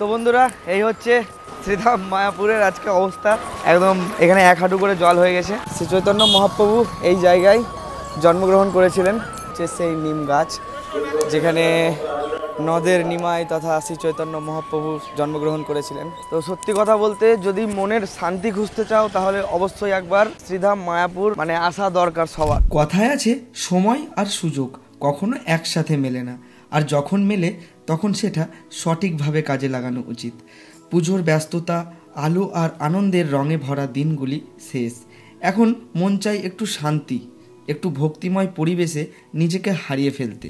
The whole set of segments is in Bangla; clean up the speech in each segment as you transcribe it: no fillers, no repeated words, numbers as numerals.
তো বন্ধুরা এই হচ্ছে শ্রীধাম মায়াপুরের আজকে অবস্থা। একদম এখানে এক হাঁটু করে জল হয়ে গেছে। শ্রী চৈতন্য মহাপ্রভু এই জায়গায় জন্মগ্রহণ করেছিলেন, হচ্ছে সেই নিম গাছ যেখানে নদের নিমাই তথা শ্রী চৈতন্য মহাপ্রভু জন্মগ্রহণ করেছিলেন। তো সত্যি কথা বলতে যদি মনের শান্তি খুঁজতে চাও তাহলে অবশ্যই একবার শ্রীধাম মায়াপুর মানে আসা দরকার সবার। কথায় আছে সময় আর সুযোগ কখনো একসাথে মেলে না, আর যখন মেলে তখন সেটা সঠিকভাবে কাজে লাগানো উচিত। পুজোর ব্যস্ততা, আলো আর আনন্দের রঙে ভরা দিনগুলি শেষ। এখন মন চাই একটু শান্তি, একটু ভক্তিময় পরিবেশে নিজেকে হারিয়ে ফেলতে।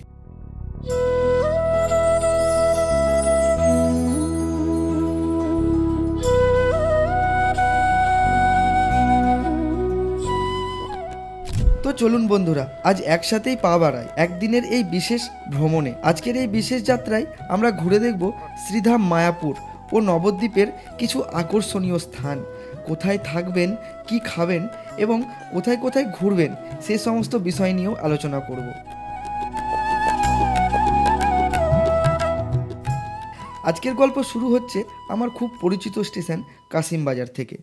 তো চলুন বন্ধুরা, আজ একসাথেই পা বাড়াই একদিনের এই বিশেষ ভ্রমণে। আজকের এই বিশেষ যাত্রায় আমরা ঘুরে দেখব শ্রীধাম মায়াপুর ও নবদ্বীপের কিছু আকর্ষণীয় স্থান। কোথায় থাকবেন, কি খাবেন এবং কোথায় কোথায় ঘুরবেন সে সমস্ত বিষয় নিয়েও আলোচনা করব। আজকের গল্প শুরু হচ্ছে আমার খুব পরিচিত স্টেশন কাশিমবাজার থেকে।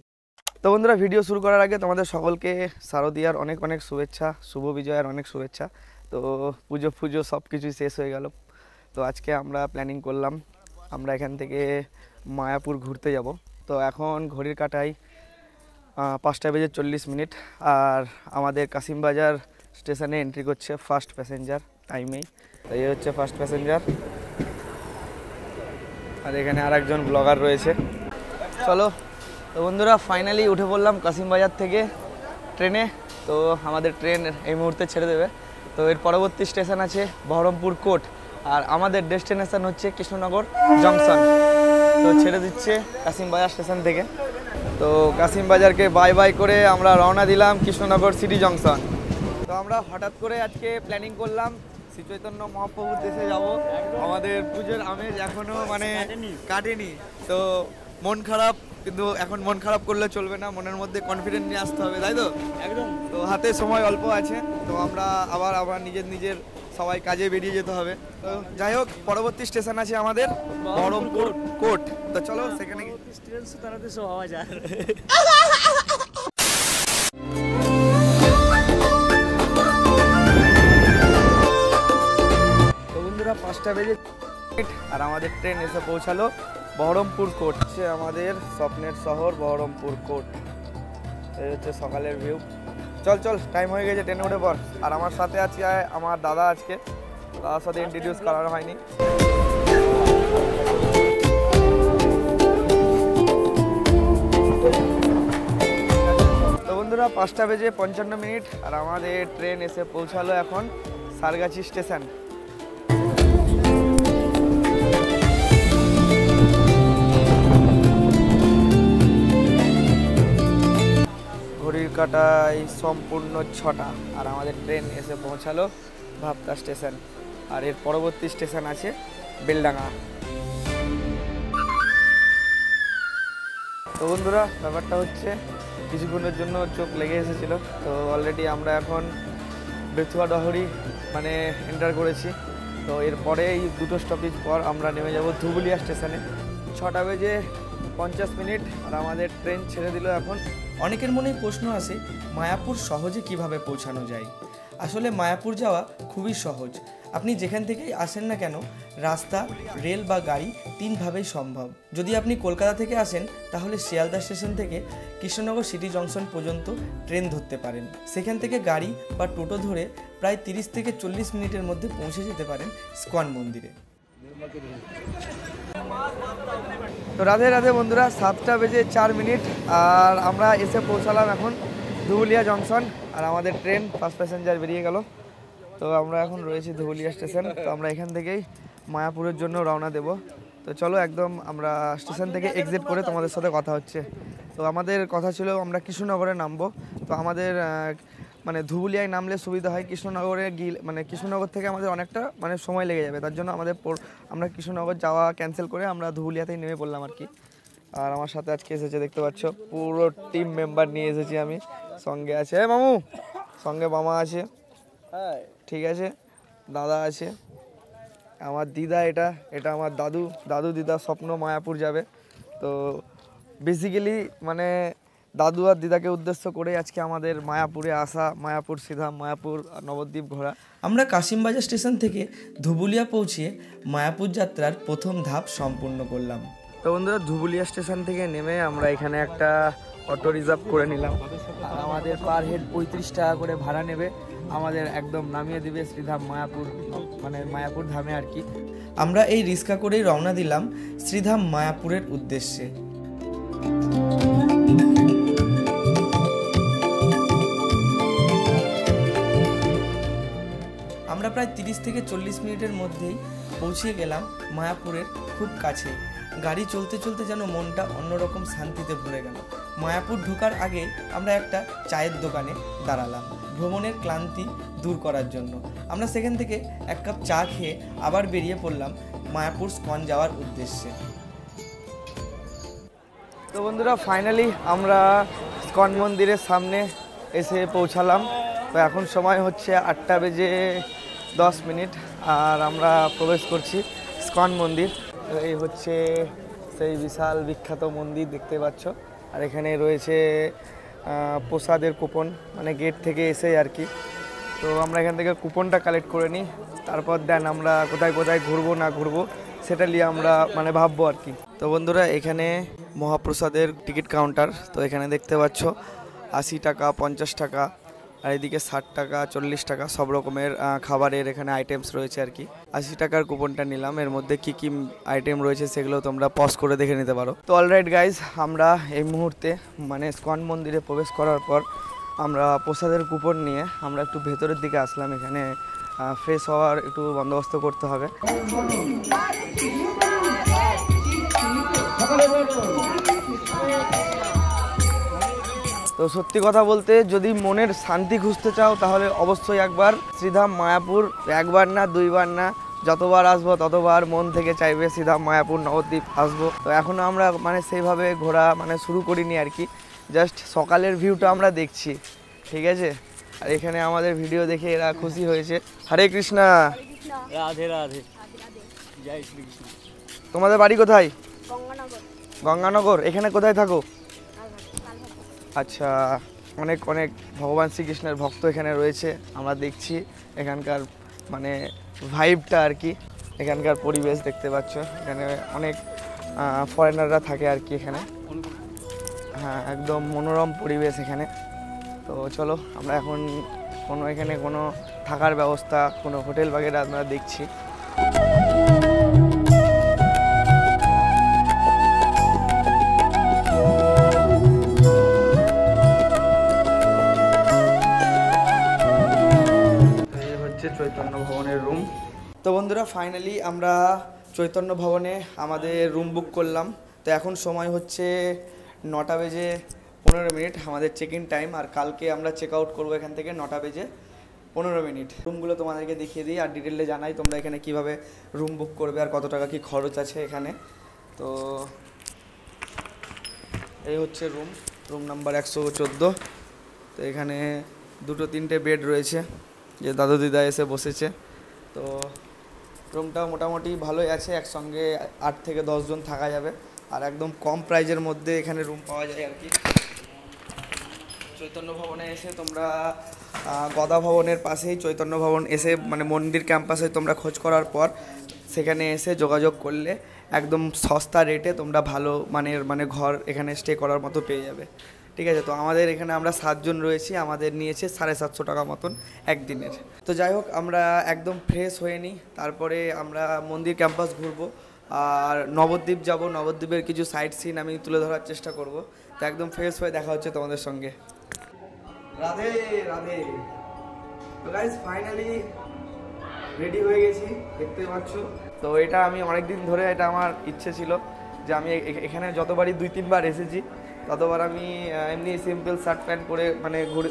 তো বন্ধুরা ভিডিও শুরু করার আগে তোমাদের সকলকে শারদীয়ার অনেক অনেক শুভেচ্ছা, শুভ বিজয়ের অনেক শুভেচ্ছা। তো পুজো সব কিছুই শেষ হয়ে গেল। তো আজকে আমরা প্ল্যানিং করলাম আমরা এখান থেকে মায়াপুর ঘুরতে যাব। তো এখন ঘড়ির কাঁটায় 5:40 আর আমাদের কাশিমবাজার স্টেশনে এন্ট্রি করছে ফার্স্ট প্যাসেঞ্জার টাইমেই। তো এই হচ্ছে ফার্স্ট প্যাসেঞ্জার, আর এখানে আর একজন ব্লগার রয়েছে। চলো তো বন্ধুরা ফাইনালি উঠে পড়লাম কাশিমবাজার থেকে ট্রেনে। তো আমাদের ট্রেন এই মুহূর্তে ছেড়ে দেবে। তো এর পরবর্তী স্টেশন আছে বহরমপুর কোর্ট, আর আমাদের ডেস্টিনেশন হচ্ছে কৃষ্ণনগর জংশন। তো ছেড়ে দিচ্ছে কাশিমবাজার স্টেশন থেকে। তো কাশিমবাজারকে বাই বাই করে আমরা রওনা দিলাম কৃষ্ণনগর সিটি জংশন। তো আমরা হঠাৎ করে আজকে প্ল্যানিং করলাম শ্রী চৈতন্য মহাপ্রভুর দেশে যাব। আমাদের পুজোর আমেজ এখনো মানে কাটেনি। তো মন খারাপ, কিন্তু এখন মন খারাপ করলে চলবে না, মনের মধ্যে কনফিডেন্স নিয়ে আসতে হবে, তাই তো? একদম। তো হাতে সময় অল্প আছে, তো আমরা আবার নিজের সবাই কাজে বেরিয়ে যেতে হবে। তো যাই হোক, পরবর্তী স্টেশন আছে আমাদের বহরমপুর কোর্ট। তো চলো সেখানে তো বন্ধুরা 5টা বেজে আর আমাদের ট্রেন এসে পৌঁছালো বহরমপুর কোর্ট। হচ্ছে আমাদের স্বপ্নের শহর বহরমপুর কোর্ট। এই হচ্ছে সকালের ভিউ। চল টাইম হয়ে গেছে, ট্রেনে উঠে পর। আর আমার সাথে আছে আমার দাদা, আজকে দাদার সাথে ইন্ট্রোডিউস করানো হয়নি। তো বন্ধুরা 5:55 আর আমাদের ট্রেন এসে পৌঁছালো এখন সারগাছি স্টেশন। ঘড়ির কাঁটায় সম্পূর্ণ 6টা আর আমাদের ট্রেন এসে পৌঁছালো ভাবতা স্টেশন। আর এর পরবর্তী স্টেশন আছে বেলডাঙ্গা। তো বন্ধুরা ব্যাপারটা হচ্ছে কিছুক্ষণের জন্য চোখ লেগে এসেছিল। তো অলরেডি আমরা এখন বেথুয়া ডহরি মানে এন্টার করেছি। তো এরপরে এই 2টো স্টপেজ পর আমরা নেমে যাব ধুবুলিয়া স্টেশনে। 6:50 আর আমাদের ট্রেন ছেড়ে দিল এখন। অনেকের মনে প্রশ্ন আসে মায়াপুর সহজে কিভাবে পৌঁছানো যায়। আসলে মায়াপুর যাওয়া খুবই সহজ। আপনি যেখান থেকেই আসেন না কেন, রাস্তা, রেল বা গাড়ি 3ভাবেই সম্ভব। যদি আপনি কলকাতা থেকে আসেন তাহলে শিয়ালদা স্টেশন থেকে কৃষ্ণনগর সিটি জংশন পর্যন্ত ট্রেন ধরতে পারেন। সেখান থেকে গাড়ি বা টোটো ধরে প্রায় 30 থেকে 40 মিনিটের মধ্যে পৌঁছে যেতে পারেন ইস্কন মন্দিরে। তো রাধে রাধে বন্ধুরা, 7:04 আর আমরা এসে পৌঁছালাম এখন ধুবুলিয়া জংশন। আর আমাদের ট্রেন ফার্স্ট প্যাসেঞ্জার বেরিয়ে গেল। তো আমরা এখন রয়েছি ধুবুলিয়া স্টেশন। তো আমরা এখান থেকেই মায়াপুরের জন্য রওনা দেব। তো চলো একদম আমরা স্টেশন থেকে এক্সিট করে তোমাদের সাথে কথা হচ্ছে। তো আমাদের কথা ছিল আমরা কৃষ্ণনগরে নামবো। তো আমাদের মানে ধুবুলিয়ায় নামলে সুবিধা হয়, কৃষ্ণনগরে মানে কৃষ্ণনগর থেকে আমাদের অনেকটা মানে সময় লেগে যাবে। তার জন্য আমরা কৃষ্ণনগর যাওয়া ক্যান্সেল করে আমরা ধুবুলিয়াতেই নেমে পড়লাম আর কি। আর আমার সাথে আজকে এসেছে দেখতে পাচ্ছ পুরো টিম মেম্বার নিয়ে এসেছি আমি। সঙ্গে আছে মামু, সঙ্গে মামা আছে, ঠিক আছে, দাদা আছে, আমার দিদা, এটা এটা আমার দাদু, দাদু দিদা স্বপ্ন মায়াপুর যাবে। তো বেসিক্যালি মানে দাদু আর দিদাকে উদ্দেশ্য করে আজকে আমাদের মায়াপুরে আসা, মায়াপুর সিধা মায়াপুর আর নবদ্বীপ ঘোরা। আমরা কাশিমবাজার স্টেশন থেকে ধুবুলিয়া পৌঁছিয়ে মায়াপুর যাত্রার প্রথম ধাপ সম্পূর্ণ করলাম। তো বন্ধুরা, ধুবুলিয়া স্টেশন থেকে নেমে আমরা এখানে একটা অটো রিজার্ভ করে নিলাম। আর আমাদের পার হেড 35 টাকা করে ভাড়া নেবে, আমাদের একদম নামিয়ে দিবে শ্রীধাম মায়াপুর, মানে মায়াপুর ধামে আর কি। আমরা এই রিক্সা করেই রওনা দিলাম শ্রীধাম মায়াপুরের উদ্দেশ্যে। আমরা প্রায় 30 থেকে 40 মিনিটের মধ্যেই পৌঁছে গেলাম মায়াপুরের খুব কাছে। গাড়ি চলতে চলতে যেন মনটা অন্যরকম শান্তিতে ভরে গেল। মায়াপুর ঢোকার আগে আমরা একটা চায়ের দোকানে দাঁড়ালাম ভ্রমণের ক্লান্তি দূর করার জন্য। আমরা সেখান থেকে এক কাপ চা খেয়ে আবার বেরিয়ে পড়লাম মায়াপুর স্কন যাওয়ার উদ্দেশ্যে। তো বন্ধুরা, ফাইনালি আমরা স্কন মন্দিরের সামনে এসে পৌঁছালাম। তো এখন সময় হচ্ছে 8:10 আর আমরা প্রবেশ করছি স্কন মন্দির। তো এই হচ্ছে সেই বিশাল বিখ্যাত মন্দির দেখতে পাচ্ছ। আর এখানে রয়েছে প্রসাদের কুপন, মানে গেট থেকে এসে আর কি। তো আমরা এখান থেকে কুপনটা কালেক্ট করে নিই, তারপর দেন আমরা কোথায় কোথায় ঘুরবো না ঘুরবো সেটা নিয়ে আমরা মানে ভাববো আর কি। তো বন্ধুরা, এখানে মহাপ্রসাদের টিকিট কাউন্টার। তো এখানে দেখতে পাচ্ছ 80 টাকা, 50 টাকা, আর এদিকে 60 টাকা, 40 টাকা সব রকমের খাবারের এখানে আইটেমস রয়েছে আর কি। 80 টাকার কুপনটা নিলাম, এর মধ্যে কি কি আইটেম রয়েছে সেগুলো তোমরা পজ করে দেখে নিতে পারো। তো অলরাইট গাইজ, আমরা এই মুহূর্তে মানে স্কন মন্দিরে প্রবেশ করার পর আমরা প্রসাদের কুপন নিয়ে আমরা একটু ভেতরের দিকে আসলাম। এখানে ফ্রেশ হওয়ার একটু বন্দোবস্ত করতে হবে। তো সত্যি কথা বলতে, যদি মনের শান্তি খুঁজতে চাও তাহলে অবশ্যই একবার শ্রীধাম মায়াপুর, একবার না দুইবার না, যতবার আসবো ততবার মন থেকে চাইবে শ্রীধাম মায়াপুর নবদ্বীপ আসবো। তো এখনও আমরা মানে সেইভাবে ঘোরা মানে শুরু করিনি আর কি, জাস্ট সকালের ভিউটা আমরা দেখছি, ঠিক আছে। আর এখানে আমাদের ভিডিও দেখে এরা খুশি হয়েছে। হরে কৃষ্ণা। রাধে রাধে, জয় শ্রীকৃষ্ণ। তোমাদের বাড়ি কোথায়? গঙ্গানগর। এখানে কোথায় থাকো? আচ্ছা, অনেক অনেক ভগবান শ্রীকৃষ্ণের ভক্ত এখানে রয়েছে, আমরা দেখছি এখানকার মানে ভাইবটা আর কি, এখানকার পরিবেশ দেখতে পাচ্ছ। এখানে অনেক ফরেনাররা থাকে আর কি এখানে। হ্যাঁ, একদম মনোরম পরিবেশ এখানে। তো চলো, আমরা এখন এখানে কোনো থাকার ব্যবস্থা, কোনো হোটেল বাগেরা আমরা দেখছি। চৈতন্য ভবনের রুম। তো বন্ধুরা, ফাইনালি আমরা চৈতন্য ভবনে আমাদের রুম বুক করলাম। তো এখন সময় হচ্ছে 9:15 আমাদের চেক ইন টাইম। আর কালকে আমরা চেক আউট করবো এখান থেকে 9:15। রুমগুলো তোমাদেরকে দেখিয়ে দিই আর ডিটেলে জানাই তোমরা এখানে কিভাবে রুম বুক করবে আর কত টাকা কি খরচ আছে এখানে। তো এই হচ্ছে রুম নাম্বার 114। তো এখানে 2-3টে বেড রয়েছে, যে দাদু দিদা এসে বসেছে। তো রুমটা মোটামুটি ভালোই আছে, একসঙ্গে 8 থেকে 10 জন থাকা যাবে। আর একদম কম প্রাইজের মধ্যে এখানে রুম পাওয়া যায় আর কি। চৈতন্য ভবনে এসে তোমরা গদা ভবনের পাশেই চৈতন্য ভবন এসে মানে মন্দির ক্যাম্পাসে তোমরা খোঁজ করার পর সেখানে এসে যোগাযোগ করলে একদম সস্তা রেটে তোমরা ভালো মানের মানে ঘর এখানে স্টে করার মতো পেয়ে যাবে, ঠিক আছে। তো আমাদের এখানে আমরা 7 জন রয়েছি, আমাদের নিয়েছে 750 টাকা মতন একদিনের। তো যাই হোক, আমরা একদম ফ্রেশ হয়ে নিই, তারপরে আমরা মন্দির ক্যাম্পাস ঘুরবো আর নবদ্বীপ যাব। নবদ্বীপের কিছু সাইট সিন আমি তুলে ধরার চেষ্টা করব। তো একদম ফ্রেশ হয়ে দেখা হচ্ছে তোমাদের সঙ্গে। রাধে রাধে। তো গাইস, ফাইনালি রেডি হয়ে গেছি, দেখতে পাচ্ছ। তো এটা আমি অনেকদিন ধরে, এটা আমার ইচ্ছে ছিল যে আমি এখানে যতবারই 2-3 বার এসেছি ততবার আমি এমনি সিম্পল শার্ট প্যান্ট পরে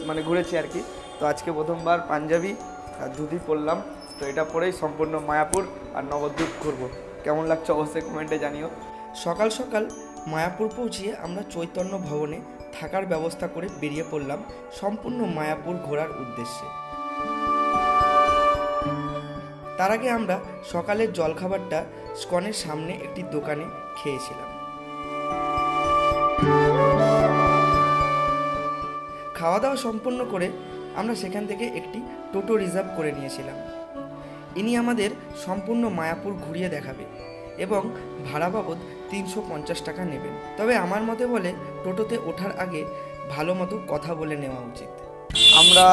মানে ঘুরেছি আর কি। তো আজকে প্রথমবার পাঞ্জাবি আর ধুতি পরলাম। তো এটা পরেই সম্পূর্ণ মায়াপুর আর নবদ্বীপ ঘুরবো। কেমন লাগছে অবশ্যই কমেন্টে জানিও। সকাল সকাল মায়াপুর পৌঁছিয়ে আমরা চৈতন্য ভবনে থাকার ব্যবস্থা করে বেরিয়ে পড়লাম সম্পূর্ণ মায়াপুর ঘোরার উদ্দেশ্যে। তার আগে আমরা সকালের জলখাবারটা স্কনের সামনে একটি দোকানে খেয়েছিলাম। খাওয়া দাওয়া সম্পন্ন করে আমরা সেখান থেকে একটি টোটো রিজার্ভ করে নিয়েছিলাম। ইনি আমাদের সম্পূর্ণ মায়াপুর ঘুরিয়ে দেখাবে এবং ভাড়া বাবদ 350 টাকা নেবেন। তবে আমার মতে বলে টোটোতে ওঠার আগে ভালো মতো কথা বলে নেওয়া উচিত। আমরা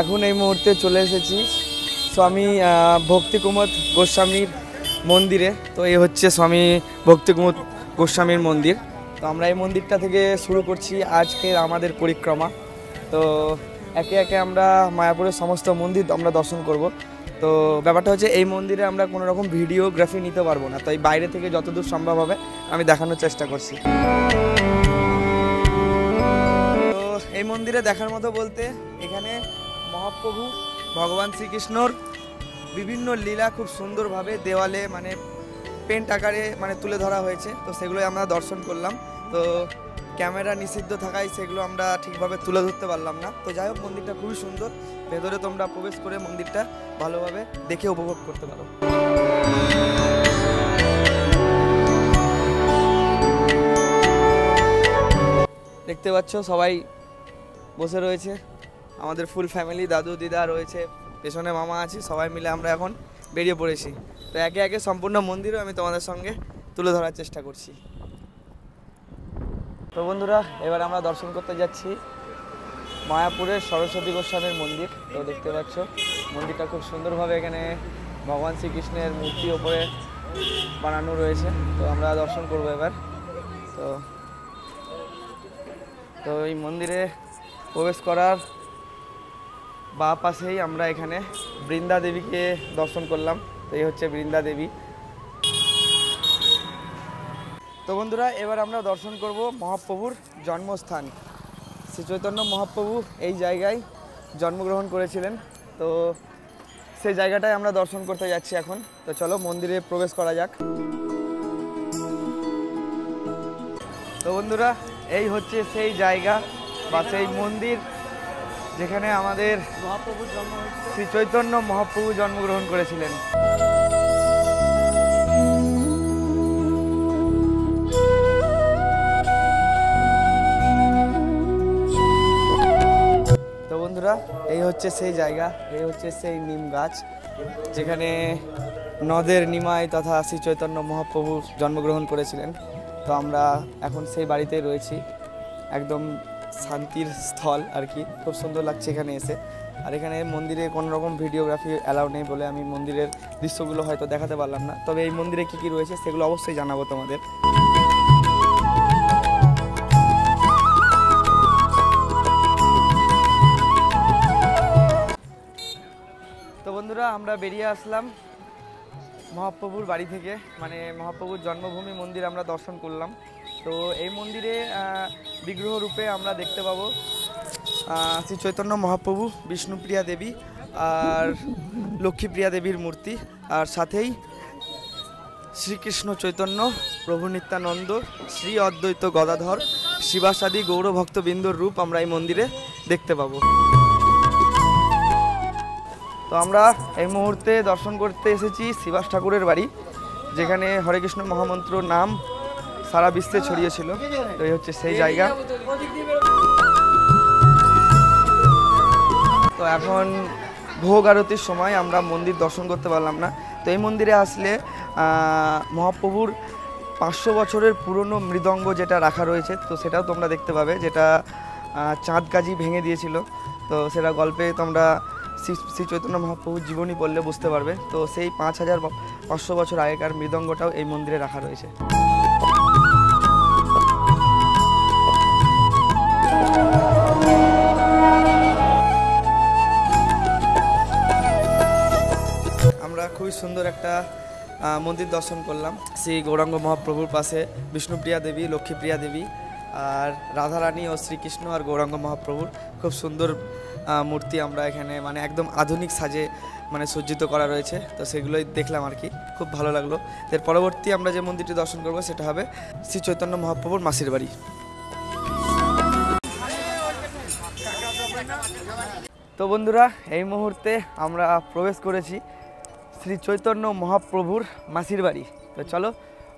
এখন এই মুহূর্তে চলে এসেছি স্বামী ভক্তিকুমুদ গোস্বামীর মন্দিরে। তো এই হচ্ছে স্বামী ভক্তিকুমুদ গোস্বামীর মন্দির। তো আমরা এই মন্দিরটা থেকে শুরু করছি আজকের আমাদের পরিক্রমা। তো একে একে আমরা মায়াপুরের সমস্ত মন্দির আমরা দর্শন করব। তো ব্যাপারটা হচ্ছে এই মন্দিরে আমরা কোনো রকম ভিডিওগ্রাফি নিতে পারবো না, তো এই বাইরে থেকে যতদূর সম্ভব হবে আমি দেখানোর চেষ্টা করছি। তো এই মন্দিরে দেখার মতো বলতে এখানে মহাপ্রভু ভগবান শ্রীকৃষ্ণর বিভিন্ন লীলা খুব সুন্দরভাবে দেওয়ালে মানে পেন্ট আকারে মানে তুলে ধরা হয়েছে। তো সেগুলোই আমরা দর্শন করলাম। তো ক্যামেরা নিষিদ্ধ থাকায় সেগুলো আমরা ঠিকভাবে তুলে ধরতে পারলাম না। তো যাই হোক, মন্দিরটা খুবই সুন্দর। ভেতরে তোমরা প্রবেশ করে মন্দিরটা ভালোভাবে দেখে উপভোগ করতে পারো। দেখতে পাচ্ছ সবাই বসে রয়েছে, আমাদের ফুল ফ্যামিলি, দাদু দিদা রয়েছে, পেছনে মামা আছে, সবাই মিলে আমরা এখন বেরিয়ে পড়েছি। তো একে একে সম্পূর্ণ মন্দিরও আমি তোমাদের সঙ্গে তুলে ধরার চেষ্টা করছি। তো বন্ধুরা, এবার আমরা দর্শন করতে যাচ্ছি মায়াপুরের সরস্বতী গোস্বামীর মন্দির। তো দেখতে পাচ্ছ মন্দিরটা খুব সুন্দরভাবে এখানে ভগবান শ্রীকৃষ্ণের মূর্তি ওপরে বানানো রয়েছে। তো আমরা দর্শন করব এবার। তো এই মন্দিরে প্রবেশ করার বাঁ পাশেই আমরা এখানে বৃন্দা দেবীকে দর্শন করলাম। তো এই হচ্ছে বৃন্দা দেবী। তো বন্ধুরা, এবার আমরা দর্শন করব মহাপ্রভুর জন্মস্থান। শ্রী চৈতন্য মহাপ্রভু এই জায়গায় জন্মগ্রহণ করেছিলেন। তো সেই জায়গাটায় আমরা দর্শন করতে যাচ্ছি এখন। তো চলো মন্দিরে প্রবেশ করা যাক। তো বন্ধুরা, এই হচ্ছে সেই জায়গা বা সেই মন্দির যেখানে আমাদের মহাপ্রভুর জন্ম হয়েছিল। শ্রী চৈতন্য মহাপ্রভু জন্মগ্রহণ করেছিলেন। তো বন্ধুরা, এই হচ্ছে সেই জায়গা, এই হচ্ছে সেই নিম গাছ যেখানে নদের নিমাই তথা শ্রী চৈতন্য মহাপ্রভু জন্মগ্রহণ করেছিলেন। তো আমরা এখন সেই বাড়িতেই রয়েছি, একদম শান্তির স্থল আর কি। খুব সুন্দর লাগছে এখানে এসে। আর এখানে মন্দিরে কোনো রকম ভিডিওগ্রাফি অ্যালাউ নেই বলে আমি মন্দিরের দৃশ্যগুলো হয়তো দেখাতে পারলাম না। তবে এই মন্দিরে কী কী রয়েছে সেগুলো অবশ্যই জানাবো তোমাদের। তো বন্ধুরা, আমরা বেরিয়ে আসলাম মহাপ্রভুর বাড়ি থেকে, মানে মহাপ্রভুর জন্মভূমি মন্দির আমরা দর্শন করলাম। তো এই মন্দিরে বিগ্রহ রূপে আমরা দেখতে পাবো শ্রী চৈতন্য মহাপ্রভু, বিষ্ণুপ্রিয়া দেবী আর লক্ষ্মীপ্রিয়া দেবীর মূর্তি, আর সাথেই শ্রীকৃষ্ণ চৈতন্য, প্রভু নিত্যানন্দ, শ্রী অদ্বৈত গদাধর, শিবাসাদি গৌরভক্তবৃন্দর রূপ আমরা এই মন্দিরে দেখতে পাবো। তো আমরা এই মুহূর্তে দর্শন করতে এসেছি শিবাস ঠাকুরের বাড়ি, যেখানে হরে কৃষ্ণ মহামন্ত্র নাম সারা বিশ্বে ছড়িয়েছিল। তো এই হচ্ছে সেই জায়গা। তো এখন ভোগ আরতির সময় আমরা মন্দির দর্শন করতে পারলাম না। তো এই মন্দিরে আসলে মহাপ্রভুর 500 বছরের পুরনো মৃদঙ্গ যেটা রাখা রয়েছে, তো সেটাও তোমরা দেখতে পাবে, যেটা চাঁদ কাজী ভেঙে দিয়েছিল। তো সেটা গল্পে তোমরা শ্রী চৈতন্য মহাপ্রভুর জীবনী পড়লে বুঝতে পারবে। তো সেই 5500 বছর আগেকার মৃদঙ্গটাও এই মন্দিরে রাখা রয়েছে। আমরা খুবই সুন্দর একটা মন্দির দর্শন করলাম। শ্রী গৌরাঙ্গ মহাপ্রভুর পাশে বিষ্ণুপ্রিয়া দেবী, লক্ষ্মীপ্রিয়া দেবী আর রাধারানী ও শ্রীকৃষ্ণ আর গৌরাঙ্গ মহাপ্রভুর খুব সুন্দর মূর্তি আমরা এখানে মানে একদম আধুনিক সাজে মানে সজ্জিত করা রয়েছে। তো সেগুলোই দেখলাম আর কি, খুব ভালো লাগলো। এর পরবর্তী আমরা যে মন্দিরটি দর্শন করব সেটা হবে শ্রী চৈতন্য মহাপ্রভুর মাসির বাড়ি। তো বন্ধুরা, এই মুহূর্তে আমরা প্রবেশ করেছি শ্রী চৈতন্য মহাপ্রভুর মাসির বাড়ি। তো চলো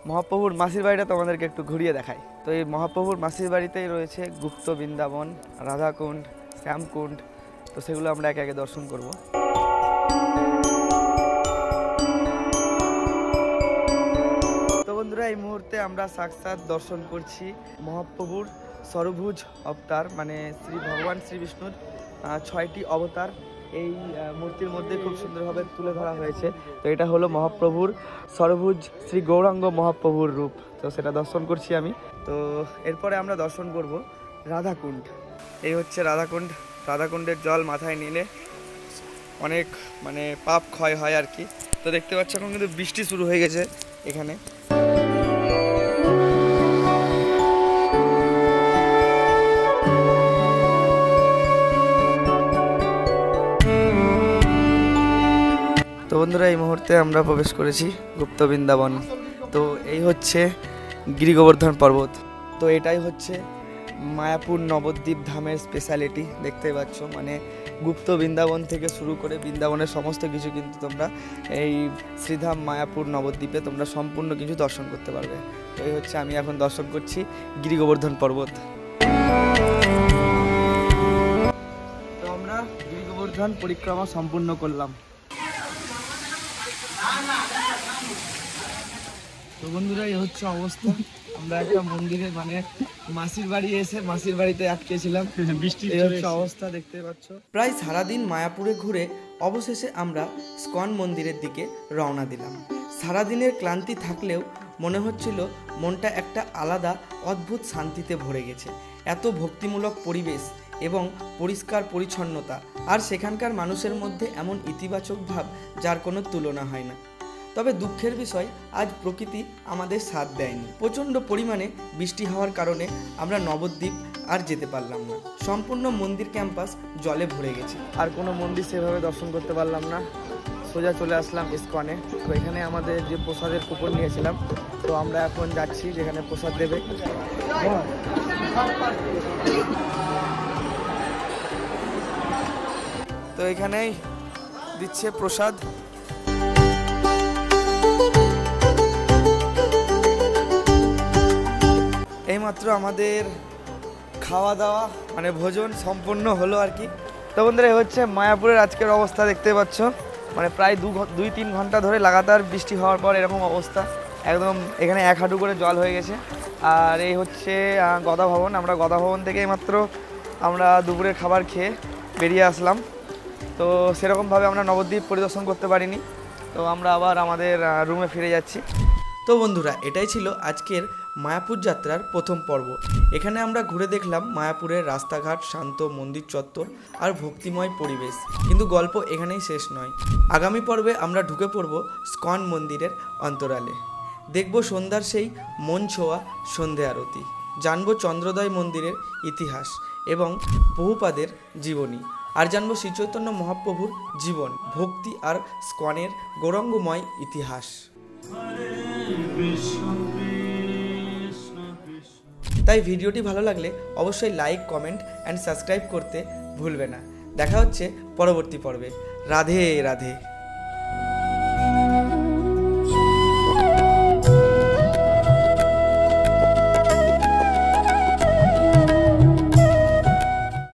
মহাপ্রভুর মাসির বাড়িটা তোমাদেরকে একটু ঘুরিয়ে দেখাই। তো এই মহাপ্রভুর মাসির বাড়িতেই রয়েছে গুপ্ত বৃন্দাবন, রাধাকুণ্ড, শ্যামকুণ্ড। তো সেগুলো আমরা একে একে দর্শন করব। তো বন্ধুরা, এই মুহূর্তে আমরা সাক্ষাৎ দর্শন করছি মহাপ্রভুর সরভুজ অবতার, মানে শ্রী ভগবান শ্রী বিষ্ণুর 6টি অবতার এই মূর্তির মধ্যে খুব সুন্দরভাবে তুলে ধরা হয়েছে। তো এটা হলো মহাপ্রভুর সরভুজ শ্রী গৌরাঙ্গ মহাপ্রভুর রূপ। তো সেটা দর্শন করছি আমি। তো এরপরে আমরা দর্শন করব রাধাকুণ্ড। এই হচ্ছে রাধাকুণ্ড। রাধাকুণ্ডের জল মাথায় নিলে অনেক মানে পাপ ক্ষয় হয় আর কি। তো দেখতে পাচ্ছ এখন কিন্তু বৃষ্টি শুরু হয়ে গেছে এখানে। তো বন্ধুরা, এই মুহূর্তে আমরা প্রবেশ করেছি গুপ্ত বৃন্দাবন। তো এই হচ্ছে গিরি গোবর্ধন পর্বত। তো এটাই হচ্ছে মায়াপুর নবদ্বীপ ধামের স্পেশালিটি। দেখতে পাচ্ছ মানে গুপ্ত বৃন্দাবন থেকে শুরু করে বৃন্দাবনের সমস্ত কিছু কিন্তু তোমরা এই শ্রীধাম মায়াপুর নবদ্বীপে তোমরা সম্পূর্ণ কিছু দর্শন করতে পারবে। তো এই হচ্ছে আমি এখন দর্শন করছি গিরি গোবর্ধন পর্বত। তো আমরা গিরি গোবর্ধন পরিক্রমা সম্পূর্ণ করলাম। তো বন্ধুরা, এই হচ্ছে অবস্থা। আমরা একটা মন্দিরে মানে মাসির বাড়ি এসে মাসির বাড়িতে আটকেছিলাম, বৃষ্টি হচ্ছে অবস্থা দেখতে পাচ্ছ। প্রায় সারাদিন মায়াপুরে ঘুরে অবশেষে আমরা স্কন মন্দিরের দিকে রওনা দিলাম। সারাদিনের ক্লান্তি থাকলেও মনে হচ্ছিল মনটা একটা আলাদা অদ্ভুত শান্তিতে ভরে গেছে। এত ভক্তিমূলক পরিবেশ এবং পরিষ্কার পরিচ্ছন্নতা, আর সেখানকার মানুষের মধ্যে এমন ইতিবাচক ভাব যার কোনো তুলনা হয় না। তবে দুঃখের বিষয়, আজ প্রকৃতি আমাদের সাথ দেয়নি। প্রচণ্ড পরিমাণে বৃষ্টি হওয়ার কারণে আমরা নবদ্বীপ আর যেতে পারলাম না। সম্পূর্ণ মন্দির ক্যাম্পাস জলে ভরে গেছে। আর কোনো মন্দির সেভাবে দর্শন করতে পারলাম না। সোজা চলে আসলাম ইস্কনে। তো এখানে আমাদের যে প্রসাদের কুপন নিয়েছিলাম, তো আমরা এখন যাচ্ছি যেখানে প্রসাদ দেবে। তো এখানেই দিচ্ছে প্রসাদ। এইমাত্র আমাদের খাওয়া দাওয়া মানে ভোজন সম্পূর্ণ হলো আর কি। তো বন্ধুরা, এই হচ্ছে মায়াপুরের আজকের অবস্থা। দেখতে পাচ্ছ মানে প্রায় 2-3 ঘন্টা ধরে লাগাতার বৃষ্টি হওয়ার পর এরকম অবস্থা। একদম এখানে 1 হাঁটু করে জল হয়ে গেছে। আর এই হচ্ছে গদা ভবন। আমরা গদা ভবন থেকে মাত্র আমরা দুপুরের খাবার খেয়ে বেরিয়ে আসলাম। তো সেরকমভাবে আমরা নবদ্বীপ পরিদর্শন করতে পারিনি। তো আমরা আবার আমাদের রুমে ফিরে যাচ্ছি। তো বন্ধুরা, এটাই ছিল আজকের মায়াপুর যাত্রার প্রথম পর্ব। এখানে আমরা ঘুরে দেখলাম মায়াপুরের রাস্তাঘাট, শান্ত মন্দির চত্বর আর ভক্তিময় পরিবেশ। কিন্তু গল্প এখানেই শেষ নয়। আগামী পর্বে আমরা ঢুকে পড়ব স্কন মন্দিরের অন্তরালে। দেখব সন্ধ্যার সেই মন ছোঁয়া সন্ধে আরতি, জানব চন্দ্রোদয় মন্দিরের ইতিহাস এবং বহুপাদের জীবনী, আর জানব শ্রীচৈতন্য মহাপ্রভুর জীবন, ভক্তি আর স্কনের গৌরাঙ্গময় ইতিহাস। তাই ভিডিওটি ভালো লাগলে অবশ্যই লাইক, কমেন্ট অ্যান্ড সাবস্ক্রাইব করতে ভুলবে না। দেখা হচ্ছে পরবর্তী পর্বে। রাধে রাধে।